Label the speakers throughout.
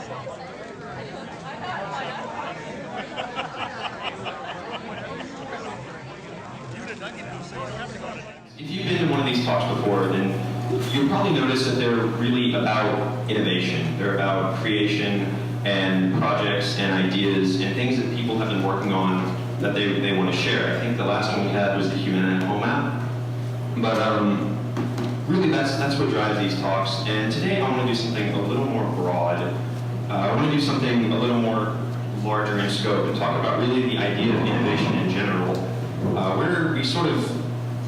Speaker 1: If you've been to one of these talks before, then you'll probably notice that they're really about innovation. They're about creation and projects and ideas and things that people have been working on that they want to share. I think the last one we had was the Human Helm app. But really that's what drives these talks. And today I want to do something a little more broad. I want to do something a little more larger in scope and talk about really the idea of innovation in general, where we sort of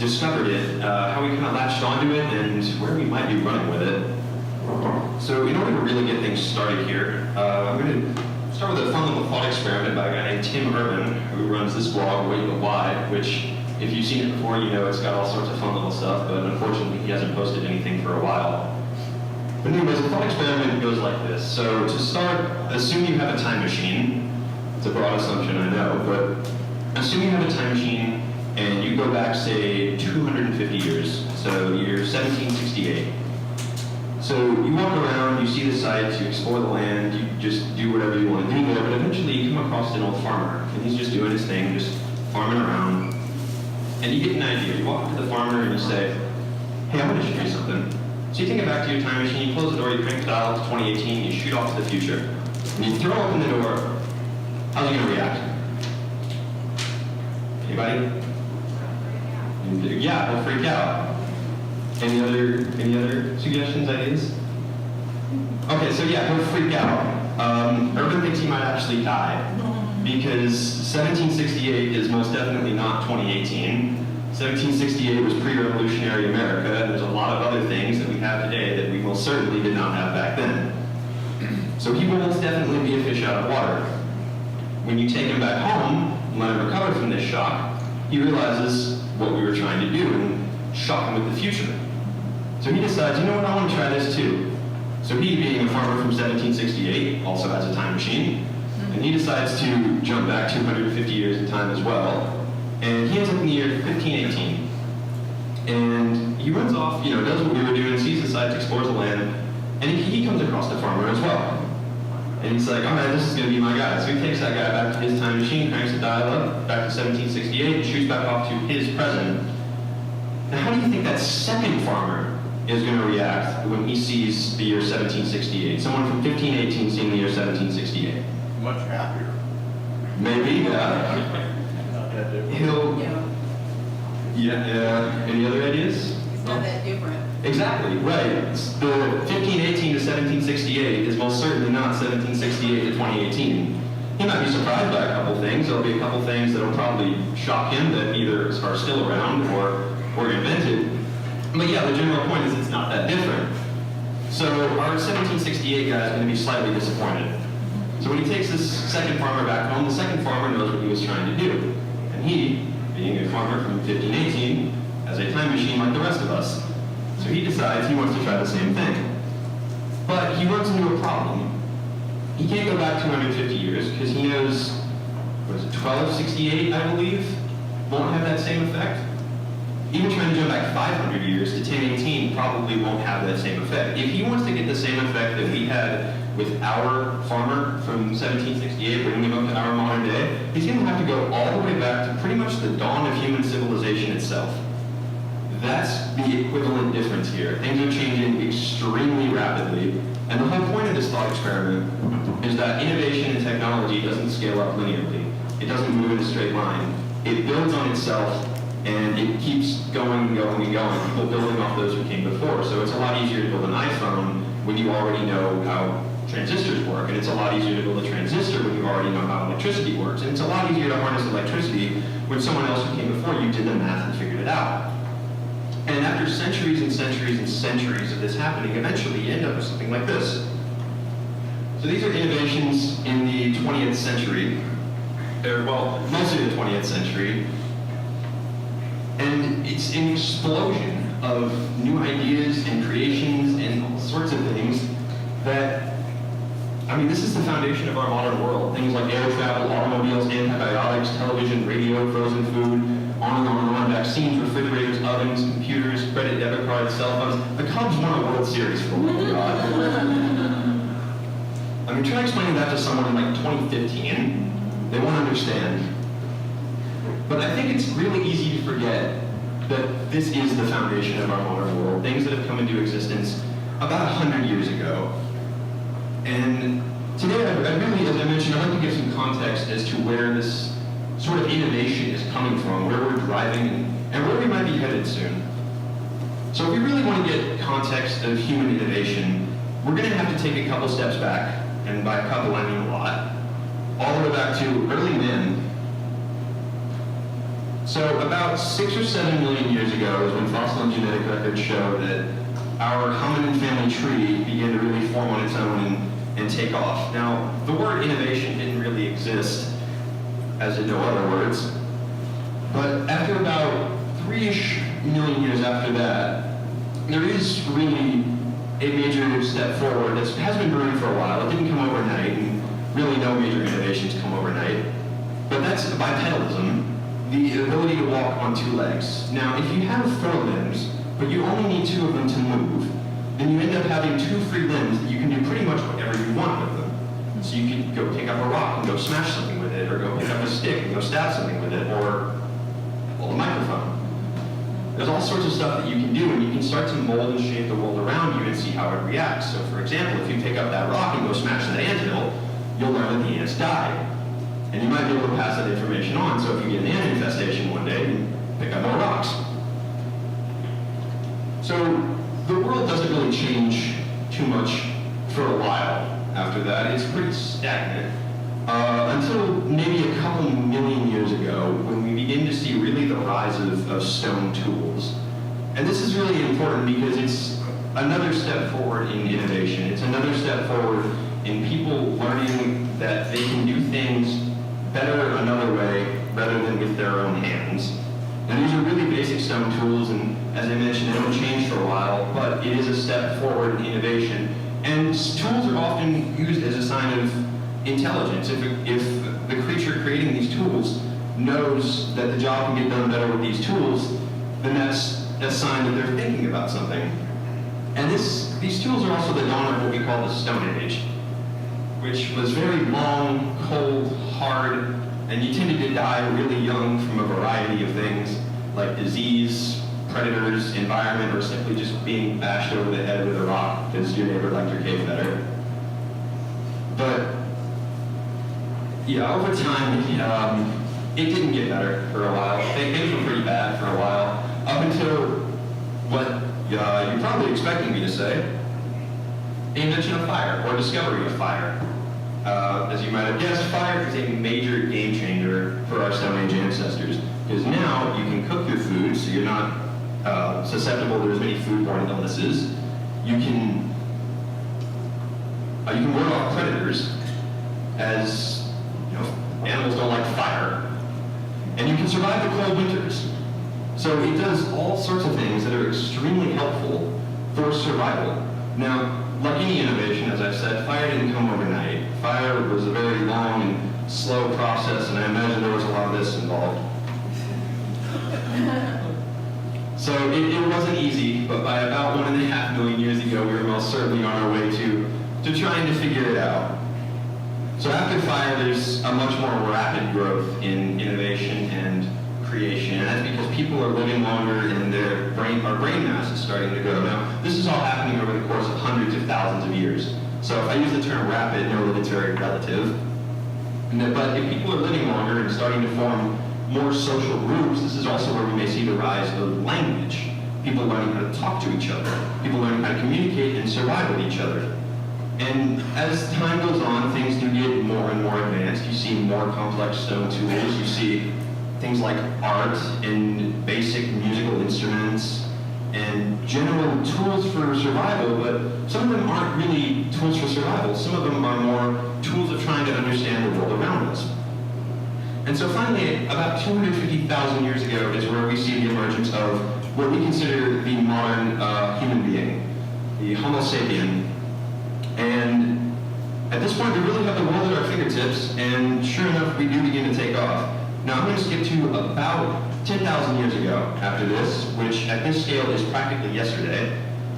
Speaker 1: discovered it, how we kind of latched onto it, and where we might be running with it. So in order to really get things started here, I'm going to start with a fun little thought experiment by a guy named Tim Urban, who runs this blog, Wait But Why, which if you've seen it before, you know it's got all sorts of fun little stuff, but unfortunately he hasn't posted anything for a while. But anyways, the thought experiment goes like this. So to start, assume you have a time machine. It's a broad assumption, I know, but assume you have a time machine and you go back, say, 250 years, so the year 1768. So you walk around, you see the sights, you explore the land, you just do whatever you want to do there, but eventually you come across an old farmer, and he's just doing his thing, just farming around, and you get an idea. You walk up to the farmer and you say, hey, I want to show you something. So you take it back to your time machine, you close the door, you crank the dial to 2018, you shoot off to the future, and you throw open the door. How's he going to react? Anybody? Yeah, he'll freak out. Any other suggestions, ideas? Okay, so yeah, he'll freak out. Urban thinks he might actually die because 1768 is most definitely not 2018. 1768 was pre-revolutionary America, and there's a lot of other things that we have today that we most certainly did not have back then. So he will most definitely be a fish out of water. When you take him back home and let him recover from this shock, he realizes what we were trying to do and shock him with the future. So he decides, you know what, I want to try this too. So he, being a farmer from 1768, also has a time machine, and he decides to jump back 250 years in time as well. And he ends up in the year 1518. And he runs off, does what we were doing, sees the sights, explores the land, and he comes across the farmer as well. And he's like, all right, this is going to be my guy. So he takes that guy back to his time machine, cranks the dial up, back to 1768, and shoots back off to his present. Now, how do you think that second farmer is going to react when he sees the year 1768? Someone from 1518 seeing the year 1768.
Speaker 2: Much happier.
Speaker 1: Maybe, yeah. He'll, yeah. Any other ideas?
Speaker 3: It's not that different.
Speaker 1: Exactly, right. The 1518 to 1768 is most certainly not 1768 to 2018. He might be surprised by a couple things. There'll be a couple things that'll probably shock him that either are still around or invented. But yeah, the general point is it's not that different. So our 1768 guy is going to be slightly disappointed. So when he takes this second farmer back home, the second farmer knows what he was trying to do. And he, being a farmer from 1518, has a time machine like the rest of us. So he decides he wants to try the same thing. But he runs into a problem. He can't go back 250 years because he knows, 1268, I believe, won't have that same effect. Even trying to jump back 500 years to 1018 probably won't have that same effect. If he wants to get the same effect that we had with our farmer from 1768, bringing him up to our modern day, he's going to have to go all the way back to pretty much the dawn of human civilization itself. That's the equivalent difference here. Things are changing extremely rapidly, and the whole point of this thought experiment is that innovation in technology doesn't scale up linearly. It doesn't move in a straight line. It builds on itself, and it keeps going and going and going. People building off those who came before. So it's a lot easier to build an iPhone when you already know how transistors work, and it's a lot easier to build a transistor when you already know how electricity works, and it's a lot easier to harness electricity when someone else who came before you did the math and figured it out. And after centuries and centuries and centuries of this happening, eventually you end up with something like this. So these are innovations in the 20th century, mostly the 20th century, and it's an explosion of new ideas and creations and all sorts of things that, this is the foundation of our modern world. Things like air travel, automobiles, antibiotics, television, radio, frozen food, on and on, vaccines, refrigerators, ovens, computers, credit, debit cards, cell phones. The Cubs won a World Series for the love of God. I mean, try explaining that to someone in like 2015, they won't understand. But I think it's really easy to forget that this is the foundation of our modern world, things that have come into existence about 100 years ago. And today, I really, as I mentioned, I'd like to give some context as to where this sort of innovation is coming from, where we're driving, and where we might be headed soon. So if we really want to get context of human innovation, we're going to have to take a couple steps back, and by a couple I mean a lot, all the way back to early men. So about 6 or 7 million years ago is when fossil and genetic records show that our hominin family tree began to really form on its own and take off. Now, the word innovation didn't really exist, as in no other words, but after about 3-ish million years after that, there is really a major step forward that has been brewing for a while. It didn't come overnight, and really no major innovations come overnight, but that's bipedalism, the ability to walk on 2 legs. Now, if you have 4 limbs, but you only need 2 of them to move, then you end up having 2 free limbs that you can do pretty much whatever you want with them. So you could go pick up a rock and go smash something with it, or go pick up a stick and go stab something with it, or hold a microphone. There's all sorts of stuff that you can do, and you can start to mold and shape the world around you and see how it reacts. So for example, if you pick up that rock and go smash that anthill, you'll learn that the ants die. And you might be able to pass that information on, so if you get an ant infestation one day, you pick up more rocks. So the world doesn't really change too much for a while after that. It's pretty stagnant. Until maybe a couple million years ago, when we begin to see really the rise of stone tools. And this is really important because it's another step forward in innovation. It's another step forward in people learning that they can do things better another way rather than with their own hands. Now, these are really basic stone tools, and as I mentioned, they don't change for a while, but it is a step forward in innovation. And tools are often used as a sign of intelligence. If the creature creating these tools knows that the job can get done better with these tools, then that's a sign that they're thinking about something. And these tools are also the dawn of what we call the Stone Age, which was very long, cold, hard, and you tended to die really young from a variety of things like disease, predators, environment, or simply just being bashed over the head with a rock because your neighbor liked your cave better. But yeah, over time, it didn't get better for a while. Things were pretty bad for a while, up until what you're probably expecting me to say, the invention of fire, or discovery of fire. As you might have guessed, fire is a major game changer for our Stone Age ancestors, because now you can cook your food so you're not susceptible to as many foodborne illnesses. You can ward off predators, as animals don't like fire, and you can survive the cold winters. So it does all sorts of things that are extremely helpful for survival. Now, like any innovation, as I've said, fire didn't come overnight. Fire was a very long and slow process, and I imagine there was a lot of this involved. So it wasn't easy, but by about 1.5 million years ago, we were most certainly on our way to trying to figure it out. So after fire, there's a much more rapid growth in innovation and creation, and that's because people are living longer and our brain mass is starting to grow. Now, this is all happening over the course of hundreds of thousands of years. So if I use the term rapid, know that it's very relative. But if people are living longer and starting to form more social groups, this is also where we may see the rise of language. People learning how to talk to each other. People learning how to communicate and survive with each other. And as time goes on, things do get more and more advanced. You see more complex stone tools. You see things like art and basic musical instruments and general tools for survival, but some of them aren't really tools for survival. Some of them are more tools of trying to understand the world around us. And so finally, about 250,000 years ago is where we see the emergence of what we consider the modern human being, the Homo sapien. And at this point, we really have the world at our fingertips, and sure enough, we do begin to take off. Now, I'm going to skip to about 10,000 years ago after this, which at this scale is practically yesterday.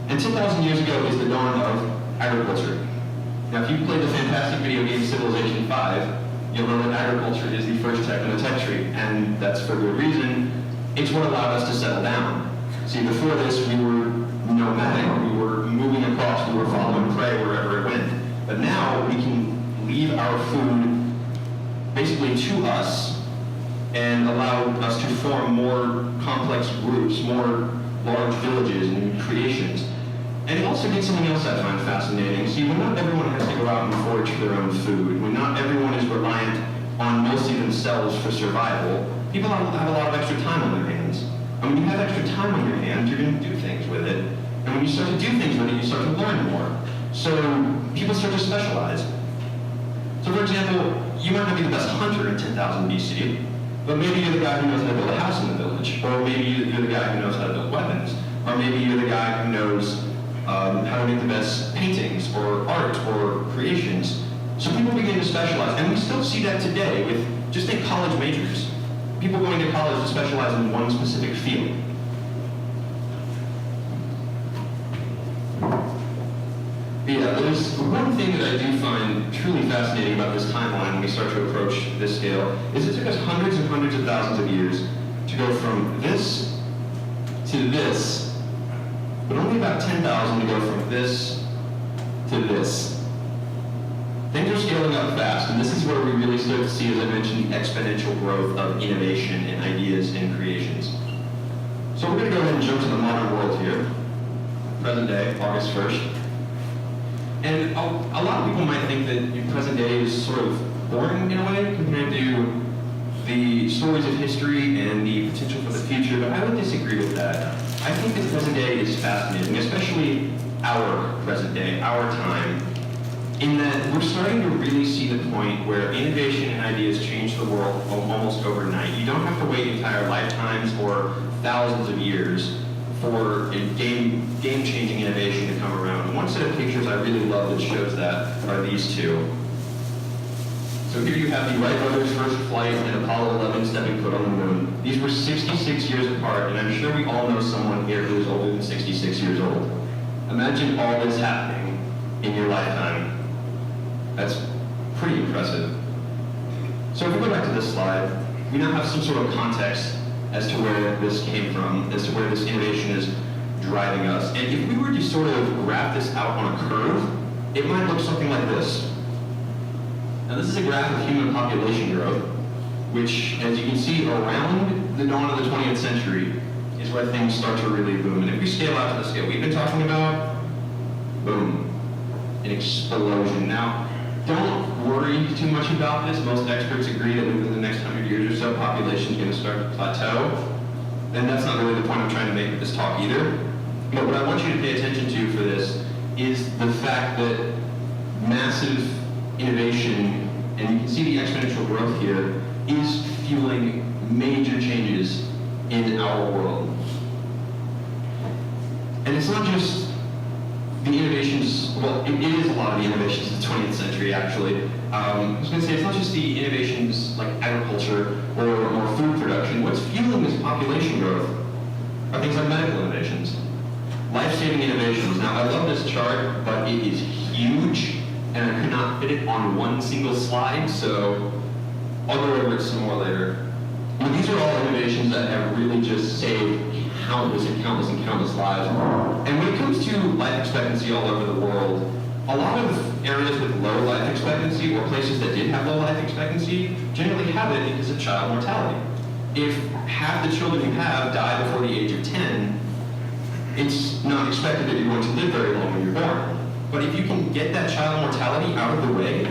Speaker 1: And 10,000 years ago is the dawn of agriculture. Now, if you played the fantastic video game Civilization 5, you'll know that agriculture is the first tech in the tech tree, and that's for good reason. It's what allowed us to settle down. See, before this, we were nomadic, we were moving across, we were following prey wherever it went. But now, we can leave our food basically to us and allow us to form more complex groups, more large villages and creations. And it also did something else I find fascinating. See, when not everyone has to go out and forage for their own food, when not everyone is reliant on mostly themselves for survival, people have a lot of extra time on their hands. And when you have extra time on your hands, you're going to do things with it. And when you start to do things with it, you start to learn more. So people start to specialize. So for example, you might not be the best hunter in 10,000 BC, but maybe you're the guy who knows how to build a house in the village. Or maybe you're the guy who knows how to build weapons. Or maybe you're the guy who knows how to make the best paintings or art or creations. So people begin to specialize, and we still see that today with, just think college majors. People going to college to specialize in one specific field. But yeah, there's one thing that I do find truly fascinating about this timeline when we start to approach this scale, is it took us hundreds and hundreds of thousands of years to go from this to this, but only about 10,000 to go from this to this. Things are scaling up fast, and this is where we really start to see, as I mentioned, the exponential growth of innovation and ideas and creations. So we're going to go ahead and jump to the modern world here, present day, August 1st. And a lot of people might think that present day is sort of boring in a way compared to the stories of history and the potential for the future, but I would disagree with that. I think that present day is fascinating, especially our present day, our time, in that we're starting to really see the point where innovation and ideas change the world almost overnight. You don't have to wait entire lifetimes or thousands of years for a game-changing innovation to come around. And one set of pictures I really love that shows that are these two. So here you have the Wright brothers' first flight and Apollo 11 stepping foot on the moon. These were 66 years apart, and I'm sure we all know someone here who is older than 66 years old. Imagine all this happening in your lifetime. That's pretty impressive. So if we go back to this slide, we now have some sort of context as to where this came from, as to where this innovation is driving us. And if we were to sort of graph this out on a curve, it might look something like this. Now this is a graph of human population growth, which, as you can see, around the dawn of the 20th century is where things start to really boom. And if we scale out to the scale we've been talking about, boom, an explosion. Now, don't worry too much about this. Most experts agree that within the next 100 years or so, population is going to start to plateau. And that's not really the point I'm trying to make with this talk either. But what I want you to pay attention to for this is the fact that massive innovation, and you can see the exponential growth here, is fueling major changes in our world. And it's not just the innovations, well, it is a lot of the innovations of the 20th century, actually. I was going to say, it's not just the innovations like agriculture or food production. What's fueling this population growth are things like medical innovations, life-saving innovations. Now, I love this chart, but it is huge, and I could not fit it on one single slide, so I'll go over it some more later. But these are all innovations that have really just saved countless and countless and countless lives. And when it comes to life expectancy all over the world, a lot of areas with low life expectancy, or places that did have low life expectancy, generally have it because of child mortality. If half the children you have die before the age of 10, it's not expected that you're going to live very long when you're born. But if you can get that child mortality out of the way,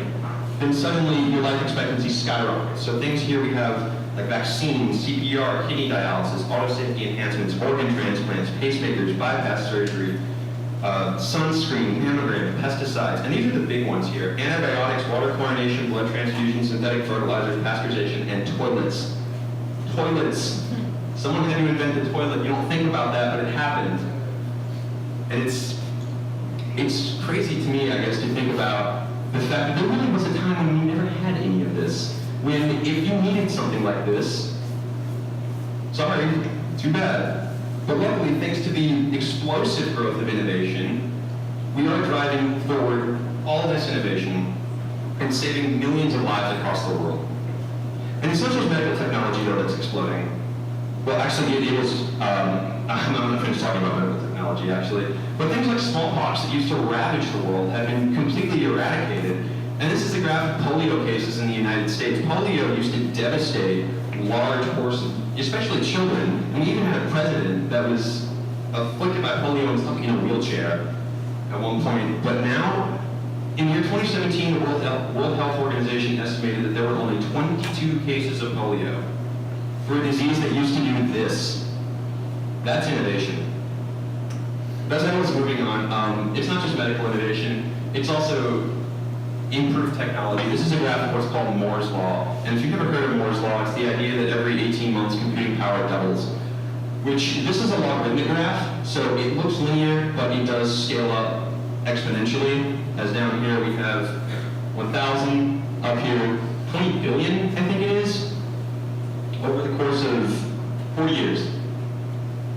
Speaker 1: then suddenly your life expectancy skyrockets. So things here we have like vaccines, CPR, kidney dialysis, auto safety enhancements, organ transplants, pacemakers, bypass surgery, sunscreen, mammogram, pesticides, and these are the big ones here. Antibiotics, water chlorination, blood transfusion, synthetic fertilizers, pasteurization, and toilets. Toilets. Someone had to invent the toilet. You don't think about that, but it happened. And it's crazy to me, I guess, to think about the fact that there really was a time when we never had any of this. When if you needed something like this, sorry, too bad. But luckily, thanks to the explosive growth of innovation, we are driving forward all this innovation and saving millions of lives across the world. And it's not just medical technology, though, that's exploding. Well, actually, it is, I'm not finished talking about medical technology, actually, but things like smallpox that used to ravage the world have been completely eradicated. And this is a graph of polio cases in the United States. Polio used to devastate large portions, especially children, and we even had a president that was afflicted by polio and stuck in a wheelchair at one point. But now, in the year 2017, the World Health Organization estimated that there were only 22 cases of polio for a disease that used to do this. That's innovation. As I was moving on, it's not just medical innovation, it's also improved technology. This is a graph of what's called Moore's Law. And if you've never heard of Moore's Law, it's the idea that every 18 months computing power doubles. Which, this is a logarithmic graph, so it looks linear, but it does scale up exponentially. As down here we have 1,000, up here 20 billion, I think it is, over the course of 40 years.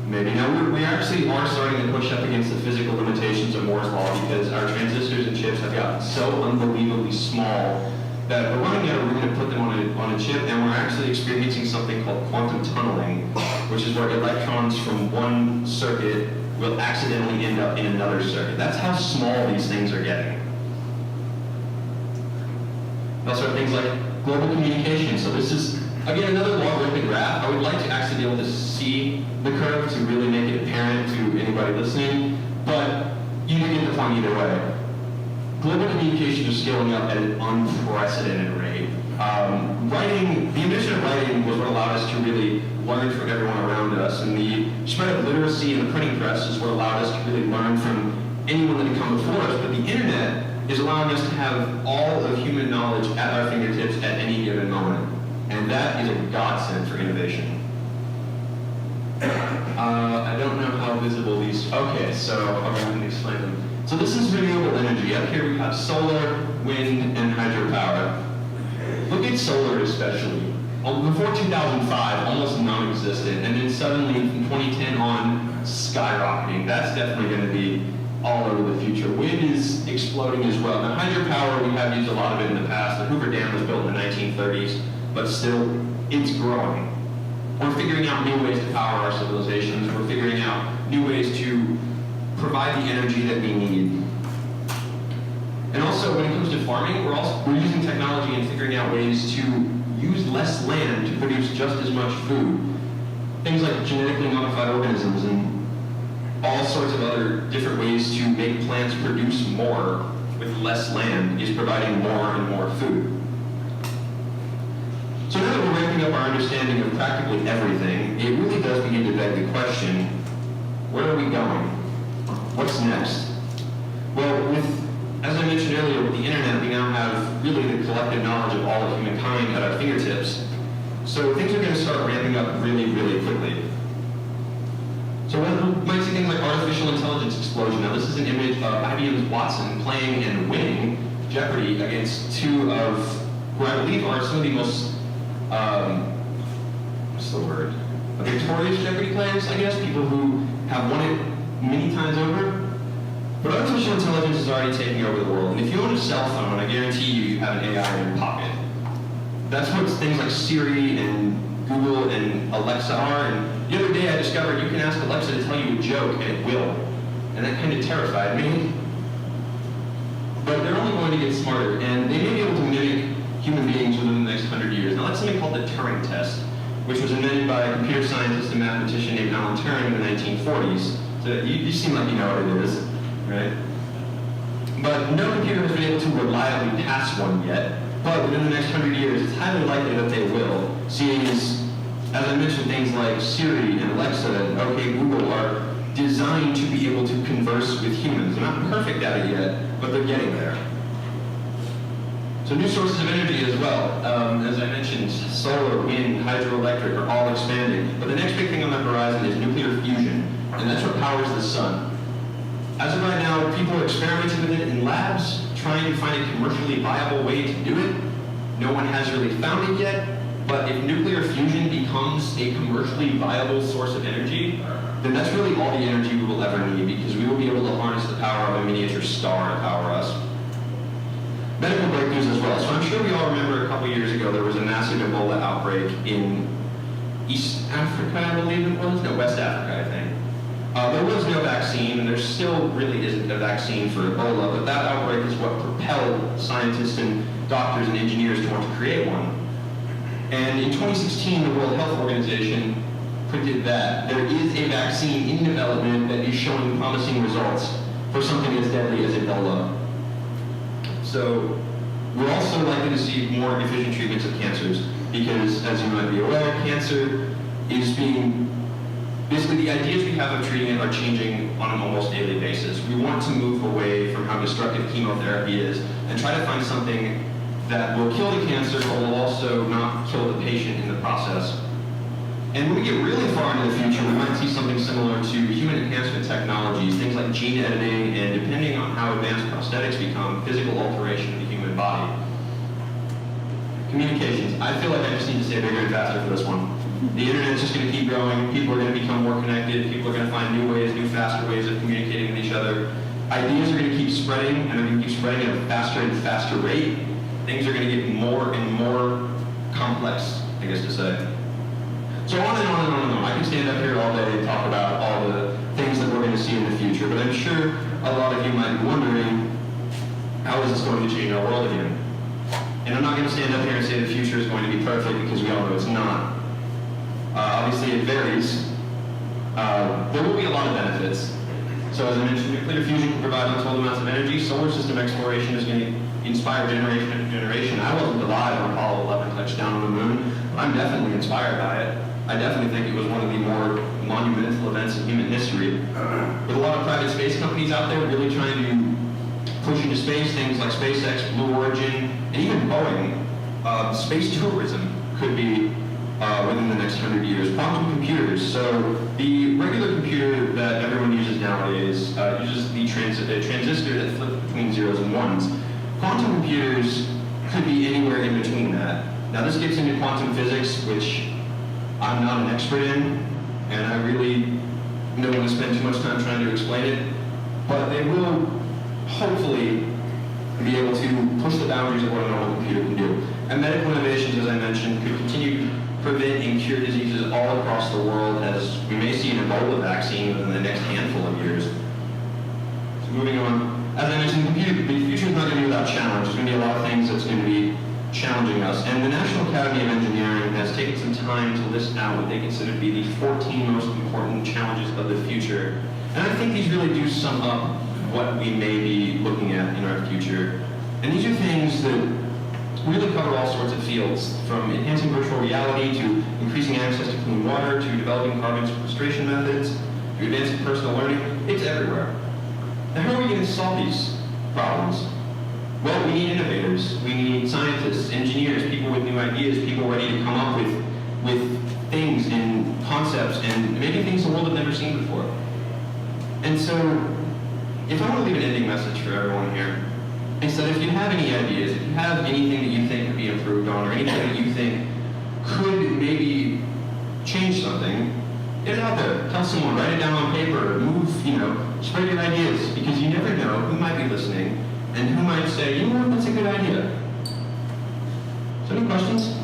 Speaker 1: Maybe. Now, we actually are starting to push up against the physical limitations of Moore's Law because our transistors and chips have gotten so unbelievably small that we're running out of room to put them on a chip, and we're actually experiencing something called quantum tunneling, which is where electrons from one circuit will accidentally end up in another circuit. That's how small these things are getting. Also, things like global communication. So this is, again, another logarithmic graph. I would like to actually be able to see the curve to really make it apparent to anybody listening, but you can get the point either way. Global communications are scaling up at an unprecedented rate. The invention of writing was what allowed us to really learn from everyone around us, and the spread of literacy and the printing press is what allowed us to really learn from anyone that had come before us. But the internet is allowing us to have all of human knowledge at our fingertips at any given moment. And that is a godsend for innovation. I don't know how visible these, okay, so I'm going to explain them. So this is renewable energy. Up here we have solar, wind, and hydropower. Look at solar especially. Before 2005, almost non-existent, and then suddenly from 2010 on, skyrocketing. That's definitely going to be all over the future. Wind is exploding as well. Now hydropower, we have used a lot of it in the past. The Hoover Dam was built in the 1930s, but still, it's growing. We're figuring out new ways to power our civilizations. We're figuring out new ways to provide the energy that we need. And also, when it comes to farming, we're using technology and figuring out ways to use less land to produce just as much food. Things like genetically modified organisms and all sorts of other different ways to make plants produce more with less land is providing more and more food. So now that we're ramping up our understanding of practically everything, it really does begin to beg the question, where are we going? What's next? Well, as I mentioned earlier, with the internet, we now have really the collective knowledge of all of humankind at our fingertips. So things are going to start ramping up really, really quickly. So we might see things like artificial intelligence explosion. Now this is an image of IBM's Watson playing and winning Jeopardy against two of who I believe are some of the most, what's the word? Victorious Jeopardy players, I guess, people who have won it many times over. But artificial intelligence is already taking over the world. And if you own a cell phone, I guarantee you have an AI in your pocket. That's what things like Siri and Google and Alexa are. And the other day I discovered you can ask Alexa to tell you a joke and it will. And that kind of terrified me. But they're only going to get smarter, and they may be able to mimic human beings within the next 100 years. Now that's something called the Turing test, which was invented by a computer scientist and mathematician named Alan Turing in the 1940s. So you seem like you know what it is. Right? But no computer has been able to reliably pass one yet, but within the next 100 years, it's highly likely that they will, seeing as I mentioned, things like Siri and Alexa and OK Google are designed to be able to converse with humans. They're not perfect at it yet, but they're getting there. So new sources of energy as well. As I mentioned, solar, wind, hydroelectric are all expanding, but the next big thing on the horizon is nuclear fusion, and that's what powers the sun. As of right now, people are experimenting with it in labs, trying to find a commercially viable way to do it. No one has really found it yet, but if nuclear fusion becomes a commercially viable source of energy, then that's really all the energy we will ever need, because we will be able to harness the power of a miniature star to power us. medical breakthroughs as well. So I'm sure we all remember a couple years ago there was a massive Ebola outbreak in East Africa, I believe it was? No, West Africa, I think. There was no vaccine, and there still really isn't a vaccine for Ebola, but that outbreak is what propelled scientists and doctors and engineers to want to create one. And in 2016, the World Health Organization printed that there is a vaccine in development that is showing promising results for something as deadly as Ebola. So we're also likely to see more efficient treatments of cancers because, as you might be aware, cancer is being, basically the ideas we have of treating it are changing on an almost daily basis. We want to move away from how destructive chemotherapy is and try to find something that will kill the cancer but will also not kill the patient in the process. And when we get really far into the future, we might see something similar to human enhancement technologies, things like gene editing, and depending on how advanced prosthetics become, physical alteration of the human body. Communications. I feel like I just need to say bigger and faster for this one. The internet's just going to keep growing, people are going to become more connected, people are going to find new ways, new faster ways of communicating with each other. Ideas are going to keep spreading, and they're going to keep spreading at a faster and faster rate. Things are going to get more and more complex, I guess to say. So on and on and on and on. I can stand up here all day and talk about all the things that we're going to see in the future, but I'm sure a lot of you might be wondering, how is this going to change our world again? And I'm not going to stand up here and say the future is going to be perfect because we all know it's not. Obviously it varies. There will be a lot of benefits. So as I mentioned, nuclear fusion can provide untold amounts of energy. Solar system exploration is going to inspire generation after generation. I wasn't alive when Apollo 11 touched down on the moon. I'm definitely inspired by it. I definitely think it was one of the more monumental events in human history. With a lot of private space companies out there really trying to push into space, things like SpaceX, Blue Origin, and even Boeing, space tourism could be within the next 100 years. Quantum computers. So the regular computer that everyone uses nowadays uses the transistor that flips between zeros and ones. Quantum computers could be anywhere in between that. Now this gets into quantum physics, which I'm not an expert in, and I really don't want to spend too much time trying to explain it, but they will hopefully be able to push the boundaries of what a normal computer can do. And medical innovations, as I mentioned, could continue to prevent and cure diseases all across the world, as we may see an Ebola vaccine within the next handful of years. So moving on, as I mentioned, the future is not going to be without challenge. There's going to be a lot of things that's going to be challenging us. And the National Academy of Engineering has taken some time to list out what they consider to be the 14 most important challenges of the future. And I think these really do sum up what we may be looking at in our future. And these are things that really cover all sorts of fields, from enhancing virtual reality to increasing access to clean water to developing carbon sequestration methods to advancing personal learning. It's everywhere. Now, how are we going to solve these problems? Well, we need innovators. We need scientists, engineers, people with new ideas, people ready to come up with things and concepts and maybe things the world had never seen before. And so, if I want to leave an ending message for everyone here, is that if you have any ideas, if you have anything that you think could be improved on, or anything that you think could maybe change something, get it out there. Tell someone, write it down on paper, move, spread your ideas, because you never know who might be listening and who might say, you know what, that's a good idea. So any questions?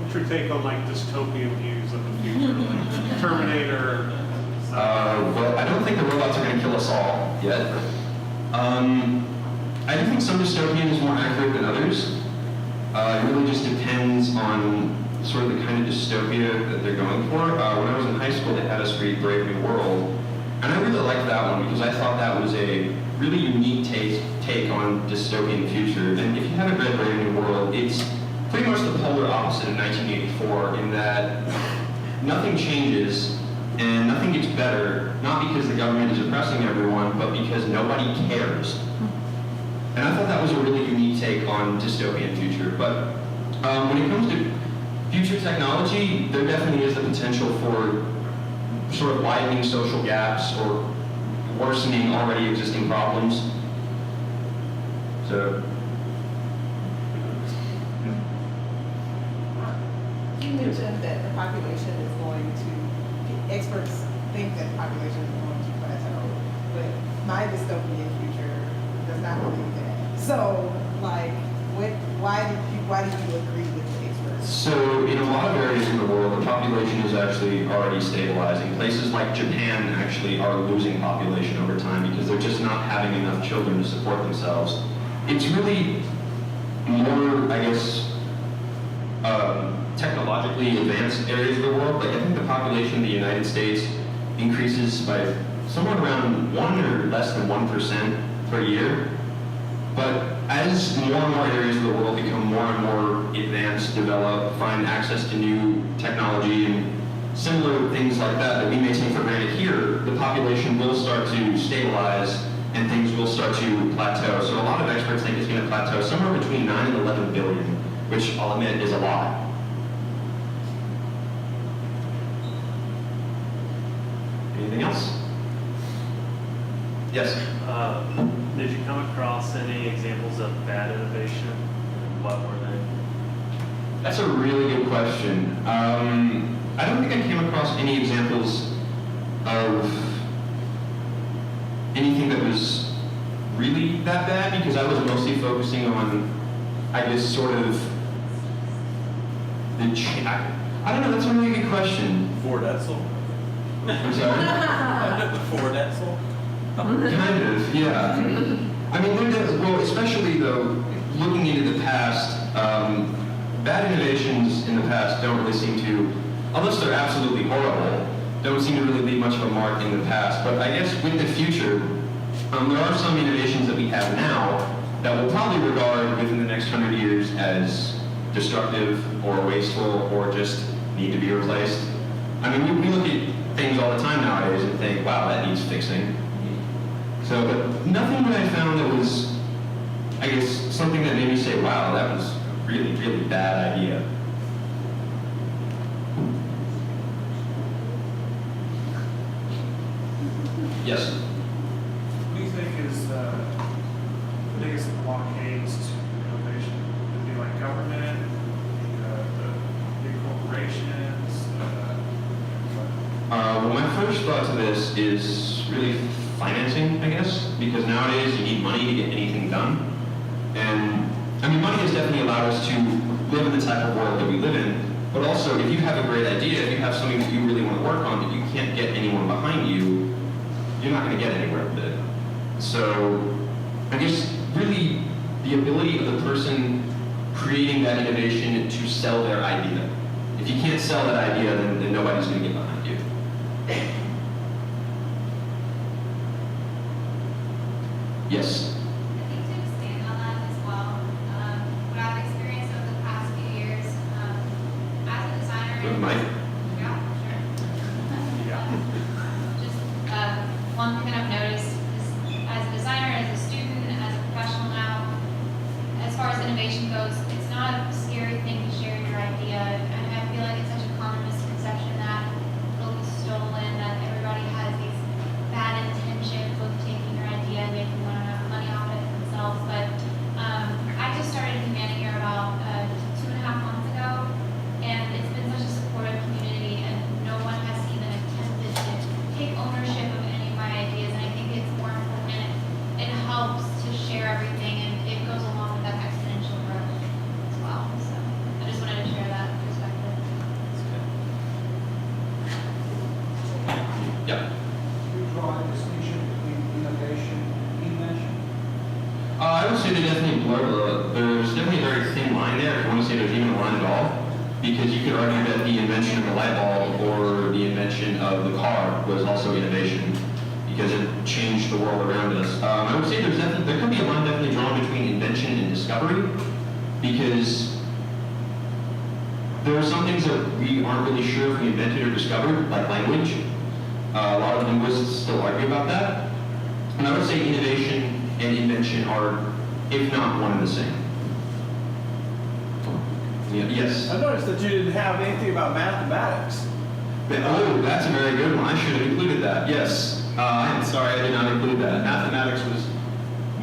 Speaker 2: What's your take on dystopian views of the future, like Terminator?
Speaker 1: Well, I don't think the robots are going to kill us all yet. I do think some dystopian is more accurate than others. It really just depends on sort of the kind of dystopia that they're going for. When I was in high school, they had us read Brave New World, and I really liked that one because I thought that was a really unique take on dystopian future. And if you haven't read Brave New World, it's pretty much the polar opposite of 1984 in that nothing changes and nothing gets better, not because the government is oppressing everyone, but because nobody cares. And I thought that was a really unique take on dystopian future. But when it comes to future technology, there definitely is the potential for sort of widening social gaps or worsening already existing problems. So,
Speaker 3: you mentioned that the population is going to, experts think that the population is going to plateau. but my dystopian future does not believe that. So, like, why do you agree with the experts?
Speaker 1: So in a lot of areas in the world, the population is actually already stabilizing. Places like Japan actually are losing population over time because they're just not having enough children to support themselves. It's really more, I guess, technologically advanced areas of the world. Like I think the population of the United States increases by somewhere around 1 or less than 1% per year. But as more and more areas of the world become more and more advanced, develop, find access to new technology and similar things like that that we may take for granted here, the population will start to stabilize and things will start to plateau. So a lot of experts think it's going to plateau somewhere between 9 and 11 billion, which I'll admit is a lot. Anything else? Yes?
Speaker 4: Did you come across any examples of bad innovation? What were they?
Speaker 1: That's a really good question. I don't think I came across any examples of anything that was really that bad because I was mostly focusing on, I guess, sort of I don't know, that's a really good question.
Speaker 5: Ford Edsel?
Speaker 1: I'm sorry?
Speaker 5: Ford Edsel?
Speaker 1: Kind of, yeah. I mean, well, especially though, looking into the past, bad innovations in the past don't really seem to, unless they're absolutely horrible, don't seem to really leave much of a mark in the past. But I guess with the future, there are some innovations that we have now that we'll probably regard within the next 100 years as destructive or wasteful or just need to be replaced. I mean, we look at things all the time nowadays and think, wow, that needs fixing. So, but nothing that I found that was, I guess, something that made me say, wow, that was a really, really bad idea. Yes?
Speaker 6: What do you think is the biggest blockades to innovation? Would it be like government, the big corporations?
Speaker 1: Well, my first thought to this is really financing, I guess, because nowadays you need money to get anything done. And, I mean, money has definitely allowed us to live in the type of world that we live in, but also, if you have a great idea, if you have something that you really want to work on, but you can't get anyone behind you, you're not going to get anywhere with it. So, I guess, really, the ability of the person creating that innovation to sell their idea. If you can't sell that idea, then nobody's going to get behind you. Yes?
Speaker 7: I think to expand on that as well, what I've experienced over the past few years, as a designer.
Speaker 1: With Mike?
Speaker 7: Yeah, sure. Just one thing that I've noticed is, as a designer, as a student, as a professional now, as far as innovation goes, it's not a scary thing to share your idea. And I feel like it's such a common misconception that it'll be stolen, that everybody has these bad intentions with taking your idea and making money off it themselves. But I just started Humana here about 2.5 months ago, and it's been such a supportive community, and no one has even attempted to take ownership of any of my ideas. And I think it's more important. It helps to share everything, and it goes along with that exponential growth as well. So I just wanted to share that perspective.
Speaker 1: Yeah.
Speaker 8: You draw a distinction between innovation and invention?
Speaker 1: I would say they definitely blur. There's definitely a very thin line there, if you want to say there's even a line at all. Because you could argue that the invention of the light bulb or the invention of the car was also innovation, because it changed the world around us. I would say there could be a line definitely drawn between invention and discovery, because there are some things that we aren't really sure if we invented or discovered, like language. A lot of linguists still argue about that. And I would say innovation and invention are, if not one and the same. Yeah, yes?
Speaker 5: I noticed that you didn't have anything about mathematics.
Speaker 1: Oh, that's a very good one. I should have included that. Yes. I'm sorry I did not include that. Mathematics was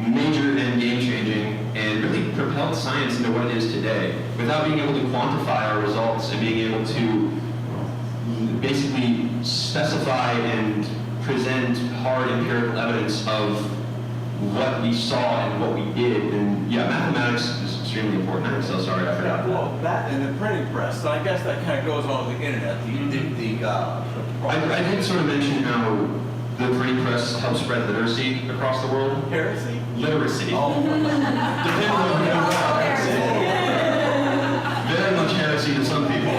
Speaker 1: major and game-changing and really propelled science into what it is today. Without being able to quantify our results and being able to basically specify and present hard empirical evidence of what we saw and what we did, then yeah, mathematics is extremely important. I'm so sorry I forgot that.
Speaker 5: Well, that and the printing press, so I guess that kind of goes on with the internet,
Speaker 1: I did sort of mention how the printing press helps spread literacy across the world.
Speaker 5: heresy?
Speaker 1: Literacy.
Speaker 5: Oh.
Speaker 1: Depending on who you are. Very much heresy to some people.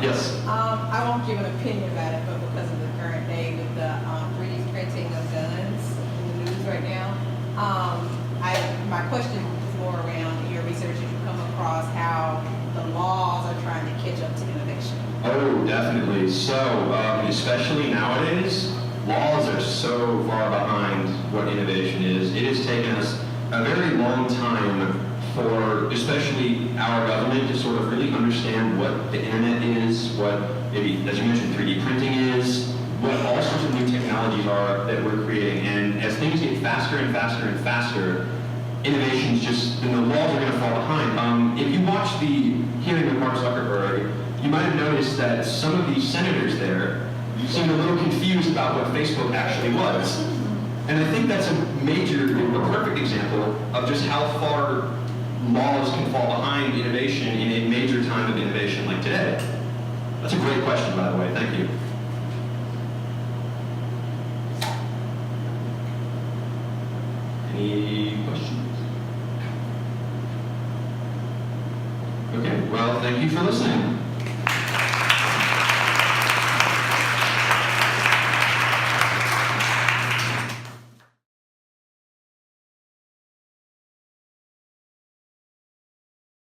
Speaker 1: Yes.
Speaker 3: I won't give an opinion about it, but because of the current day with the 3D printing of guns in the news right now, my question is more around your research. If you come across how the laws are trying to catch up to innovation.
Speaker 1: Oh, definitely. So, especially nowadays, laws are so far behind what innovation is. It has taken us a very long time for especially our government to sort of really understand what the internet is, what maybe, as you mentioned, 3D printing is, what all sorts of new technologies are that we're creating. And as things get faster and faster and faster, innovations just, and the laws are going to fall behind. If you watch the hearing with Mark Zuckerberg, you might have noticed that some of these senators there seemed a little confused about what Facebook actually was. And I think that's a perfect example of just how far laws can fall behind innovation in a major time of innovation like today. That's a great question, by the way. Thank you. Any questions? Okay, well, thank you for listening.